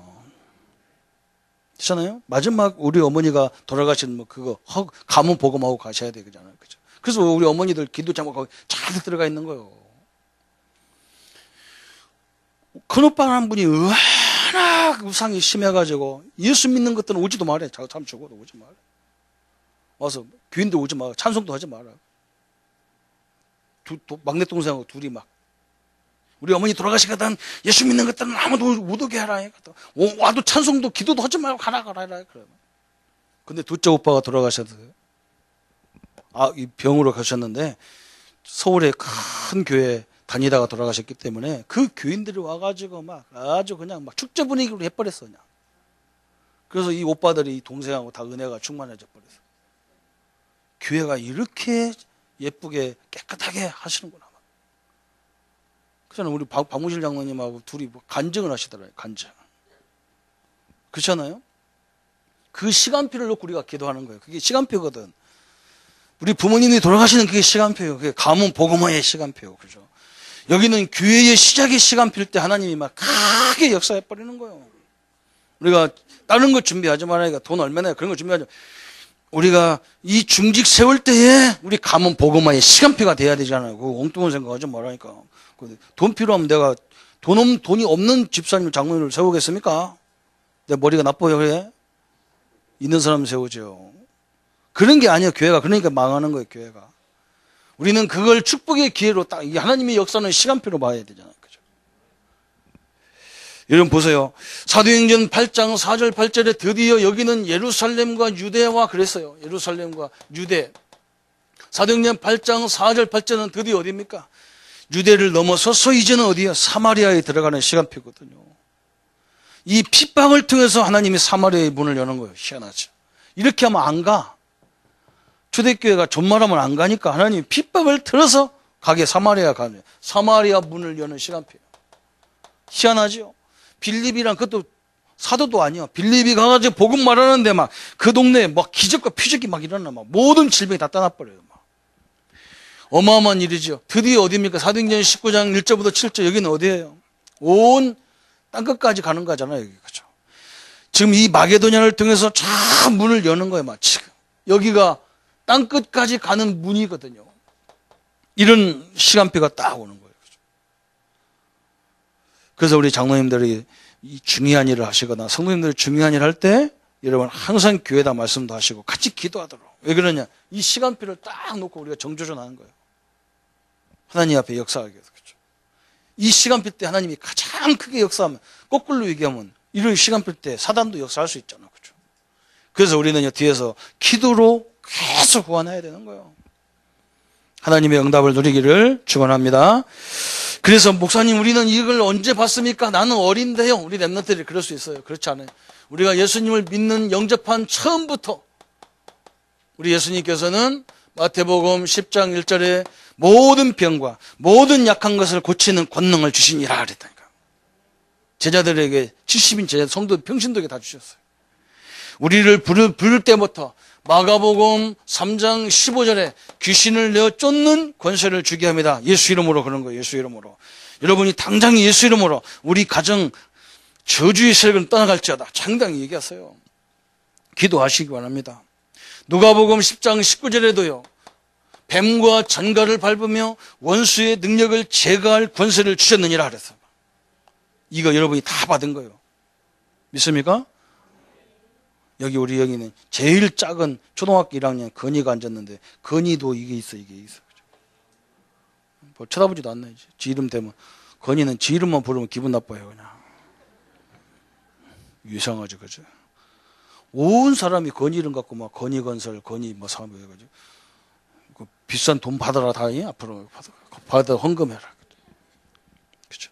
그렇잖아요? 마지막 우리 어머니가 돌아가신 그거 가문 복음하고 가셔야 되잖아요. 그죠? 그래서 우리 어머니들 기도장 거기 잘 들어가 있는 거예요. 큰오빠 한 분이 워낙 우상이 심해가지고 예수 믿는 것들은 오지도 말해. 참 죽어도 오지 말아. 와서 교인도 오지 마라. 찬송도 하지 마라. 막내 동생하고 둘이 막 우리 어머니 돌아가시거든 예수 믿는 것들은 아무도 못 오게 하라. 와도 찬송도 기도도 하지 말고 가라. 그래. 근데 둘째 오빠가 돌아가셨어요. 이 병으로 가셨는데 서울의 큰 교회 다니다가 돌아가셨기 때문에 그 교인들이 와가지고 막 아주 그냥 막 축제 분위기로 해버렸어. 그냥. 그래서 이 오빠들이 이 동생하고 다 은혜가 충만해져 버렸어. 교회가 이렇게 예쁘게 깨끗하게 하시는구나. 그렇잖아요. 우리 박무실 장로님하고 둘이 간증을 하시더라고요. 간증. 그렇잖아요. 그 시간표를 놓고 우리가 기도하는 거예요. 그게 시간표거든. 우리 부모님이 돌아가시는 그게 시간표예요. 그게 가문 복음화의 시간표예요. 그죠? 여기는 교회의 시작의 시간표일 때 하나님이 막 크게 역사해버리는 거예요. 우리가 다른 거 준비하지 말아요. 돈 얼마나 그런 거 준비하지. 우리가 이 중직 세울 때에 우리 가문 복음화의 시간표가 돼야 되잖아요. 그 엉뚱한 생각하지 말라니까. 돈 필요하면 내가 돈이 없는 집사님 장로님을 세우겠습니까? 내 머리가 나빠요, 그래? 있는 사람 세우죠. 그런 게 아니에요, 교회가. 그러니까 망하는 거예요, 교회가. 우리는 그걸 축복의 기회로 딱, 하나님의 역사는 시간표로 봐야 되잖아요. 그죠? 여러분 보세요. 사도행전 8장 4절 8절에 드디어 여기는 예루살렘과 유대와 그랬어요. 예루살렘과 유대. 사도행전 8장 4절 8절은 드디어 어디입니까? 유대를 넘어서서 이제는 어디야? 사마리아에 들어가는 시간표거든요. 이 핍박을 통해서 하나님이 사마리아의 문을 여는 거예요. 희한하죠. 이렇게 하면 안 가. 초대교회가 존말하면 안 가니까 하나님이 핍박을 틀어서 가게 사마리아 가면 사마리아 문을 여는 시간표예요. 희한하죠. 빌립이란 그것도 사도도 아니야. 빌립이 가가지고 복음 말하는데 막 그 동네에 막 기적과 표적이 막 일어나 막 모든 질병이 다 떠나버려요. 막. 어마어마한 일이죠. 드디어 어디입니까? 사도행전 19장 1절부터 7절 여기는 어디예요? 온 땅끝까지 가는 거잖아요. 여기 그죠? 지금 이 마게도냐를 통해서 쫙 문을 여는 거예요. 막 지금 여기가 땅끝까지 가는 문이거든요. 이런 시간표가 딱 오는 거예요. 그죠? 그래서 우리 장로님들이 이 중요한 일을 하시거나 성도님들이 중요한 일을 할 때 여러분 항상 교회에다 말씀도 하시고 같이 기도하도록. 왜 그러냐? 이 시간표를 딱 놓고 우리가 정조준하는 거예요. 하나님 앞에 역사하게 해서. 그렇죠? 이 시간표 때 하나님이 가장 크게 역사하면 거꾸로 얘기하면 이런 시간표 때 사단도 역사할 수 있잖아요. 그렇죠? 그래서 우리는 뒤에서 기도로 계속 구원해야 되는 거예요. 하나님의 응답을 누리기를 축원합니다. 그래서 목사님 우리는 이걸 언제 봤습니까? 나는 어린데요. 우리 랩런트들이 그럴 수 있어요. 그렇지 않아요. 우리가 예수님을 믿는 영접한 처음부터 우리 예수님께서는 마태복음 10장 1절에 모든 병과 모든 약한 것을 고치는 권능을 주시니라 그랬다니까. 제자들에게 70인 제자 성도 평신도에게 다 주셨어요. 우리를 부를 때부터 마가복음 3장 15절에 귀신을 내어 쫓는 권세를 주게 합니다. 예수 이름으로 그런 거예요. 예수 이름으로. 여러분이 당장 예수 이름으로 우리 가정 저주의 세력을 떠나갈지어다. 당당히 얘기하세요. 기도하시기 바랍니다. 누가복음 10장 19절에도요. 뱀과 전갈을 밟으며 원수의 능력을 제거할 권세를 주셨느니라 그랬어요. 이거 여러분이 다 받은 거예요. 믿습니까? 여기 우리 여기는 제일 작은 초등학교 1학년 건이가 앉았는데 건이도 이게 있어. 뭐 쳐다보지도 않네. 지 이름 되면 건이는 지 이름만 부르면 기분 나빠요. 그냥 이상하죠, 그죠? 온 사람이 건이 이름 갖고 막 건이건설, 건이 뭐 사업 해가지고 그 비싼 돈 받아라 다 앞으로 받아 헌금해라. 그죠?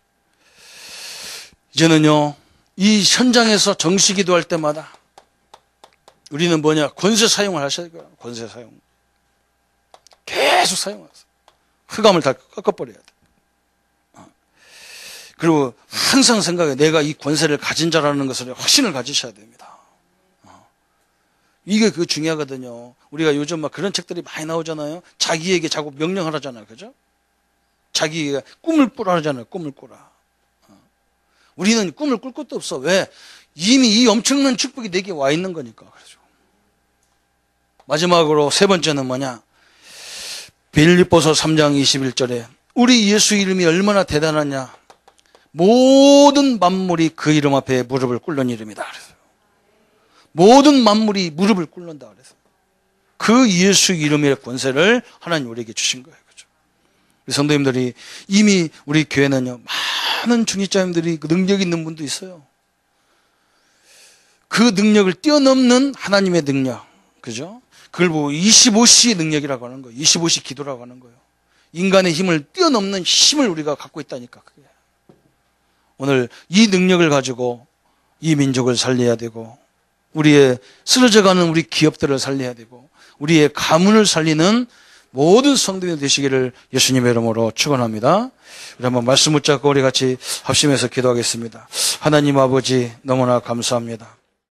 이제는요 이 현장에서 정시 기도할 때마다. 우리는 뭐냐? 권세 사용을 하셔야 돼요. 권세 사용. 계속 사용하세요. 흑암을 다 꺾어버려야 돼. 그리고 항상 생각해. 내가 이 권세를 가진 자라는 것을 확신을 가지셔야 됩니다. 이게 그 중요하거든요. 우리가 요즘 막 그런 책들이 많이 나오잖아요. 자기에게 자꾸 명령하라잖아요. 그죠? 자기가 꿈을 꾸라잖아요. 꿈을 꾸라. 우리는 꿈을 꿀 것도 없어. 왜? 이미 이 엄청난 축복이 내게 와 있는 거니까. 그렇죠. 마지막으로 세 번째는 뭐냐? 빌립보서 3장 21절에 우리 예수 이름이 얼마나 대단하냐? 모든 만물이 그 이름 앞에 무릎을 꿇는 이름이다. 그랬어요. 모든 만물이 무릎을 꿇는다. 그랬어요. 그 예수 이름의 권세를 하나님 우리에게 주신 거예요. 그렇죠? 우리 성도님들이 이미 우리 교회는요, 많은 중직자님들이 그 능력 있는 분도 있어요. 그 능력을 뛰어넘는 하나님의 능력. 그죠? 그걸 보고 25시의 능력이라고 하는 거예요. 25시 기도라고 하는 거예요. 인간의 힘을 뛰어넘는 힘을 우리가 갖고 있다니까. 그게. 오늘 이 능력을 가지고 이 민족을 살려야 되고 우리의 쓰러져가는 우리 기업들을 살려야 되고 우리의 가문을 살리는 모든 성도님이 되시기를 예수님의 이름으로 축원합니다. 우리 한번 말씀 붙잡고 우리 같이 합심해서 기도하겠습니다. 하나님 아버지 너무나 감사합니다.